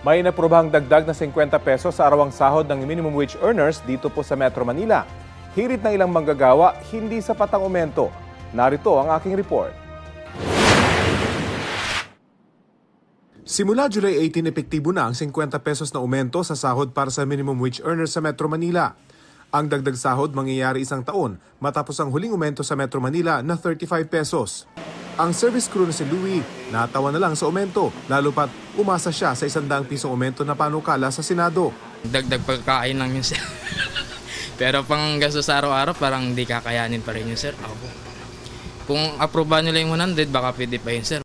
May naprobahang dagdag na 50 pesos sa arawang sahod ng minimum wage earners dito po sa Metro Manila. Hirit ng ilang manggagawa, hindi sapat ang aumento. Narito ang aking report. Simula July 18, epektibo na ang 50 pesos na aumento sa sahod para sa minimum wage earners sa Metro Manila. Ang dagdag sahod mangyayari isang taon matapos ang huling aumento sa Metro Manila na 35 pesos. Ang service crew na si Louie, natawa na lang sa aumento, lalo pat umasa siya sa 100 pisong aumento na panukala sa Senado. Dagdag pagkain lang yun, sir. Pero pang gasto sa araw-araw, parang hindi kakayanin pa rin yun, sir. Kung aprobahan nila yung 100, baka pwede pa yun, sir.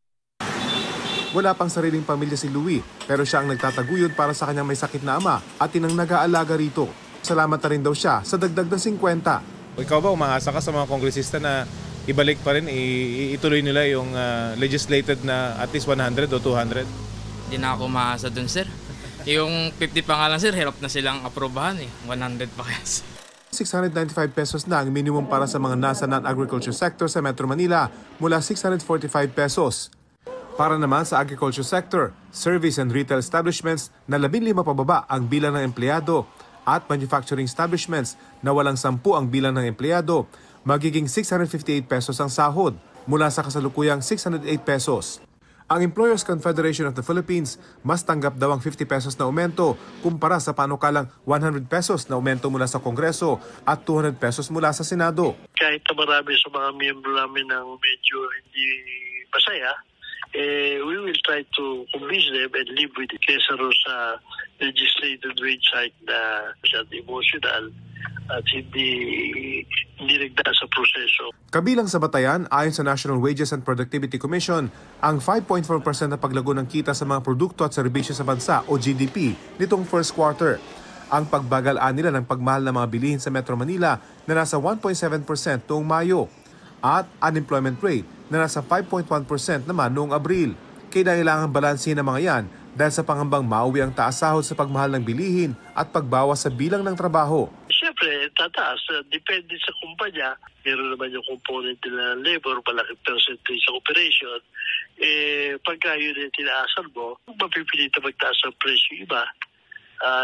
Wala pang sariling pamilya si Louie, pero siya ang nagtataguyod para sa kanyang may sakit na ama at inang nag-aalaga rito. Salamat na rin daw siya sa dagdag ng 50. Ikaw ba umaasa ka sa mga kongresista na ibalik pa rin, ituloy nila yung legislated na at least 100 o 200? Hindi na ako maasa dun, sir. Yung 50 pa nga lang, sir, hirap na silang aprobahan eh. 100 pa kaya, sir. 695 pesos na ang minimum para sa mga nasa non-agriculture sector sa Metro Manila mula 645 pesos. Para naman sa agriculture sector, service and retail establishments na 15 pababa ang bilang ng empleyado at manufacturing establishments na walang 10 ang bilang ng empleyado, magiging 658 pesos ang sahod mula sa kasalukuyang 608 pesos. Ang Employers Confederation of the Philippines mas tanggap daw ang 50 pesos na aumento kumpara sa panukalang 100 pesos na aumento mula sa Kongreso at 200 pesos mula sa Senado. Kahit na marami sa mga miyembro namin ng medyo hindi masaya, we will try to convince them and live with it. Kesa ro sa legislated wage hike na masyadong emotional at hindi nagdaan sa proseso. Kabilang sa batayan, ayon sa National Wages and Productivity Commission, ang 5.4% na paglago ng kita sa mga produkto at serbisyo sa bansa o GDP nitong first quarter. Ang pagbagal nila ng pagmahal ng mga bilihin sa Metro Manila na nasa 1.7% noong Mayo at unemployment rate na nasa 5.1% naman noong Abril. Kailangang balansin ng mga yan dahil sa pangambang mauwi ang taas sahod sa pagmahal ng bilihin at pagbawas sa bilang ng trabaho. Siyempre, tataas. Depende sa kumpanya. Meron naman yung component nila ng labor, malaking percentage sa operation. Pagka yun yung tinaasan mo, mapipilita magtaas ang presyo iba.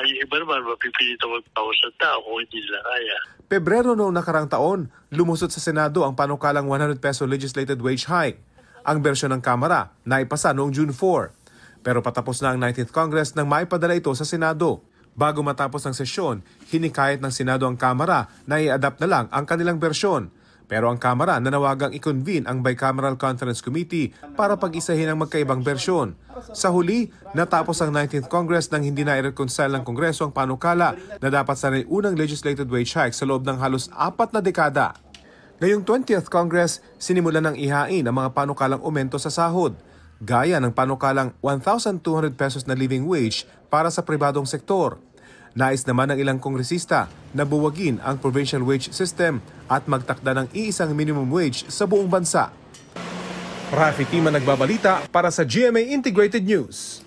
Yung iba naman, mapipilita magtaas ang tao kung hindi nila kaya. Pebrero noong nakarang taon, lumusot sa Senado ang panukalang 100 peso legislated wage hike. Ang bersyon ng Kamara, naipasa noong June 4. Pero patapos na ang 19th Congress nang maipadala ito sa Senado. Bago matapos ang sesyon, hinikayat ng Senado ang Kamara na i-adapt na lang ang kanilang bersyon. Pero ang Kamara nanawagang i-convene ang Bicameral Conference Committee para pag-isahin ang magkaibang bersyon. Sa huli, natapos ang 19th Congress nang hindi na i-reconcile ng Kongreso ang panukala na dapat sanay unang legislated wage hike sa loob ng halos 4 na dekada. Ngayong 20th Congress, sinimulan ng ihain ang mga panukalang aumento sa sahod, gaya ng panukalang 1,200 pesos na living wage para sa pribadong sektor. Nais naman ng ilang kongresista na buwagin ang provincial wage system at magtakda ng iisang minimum wage sa buong bansa. Rafi Tima nagbabalita para sa GMA Integrated News.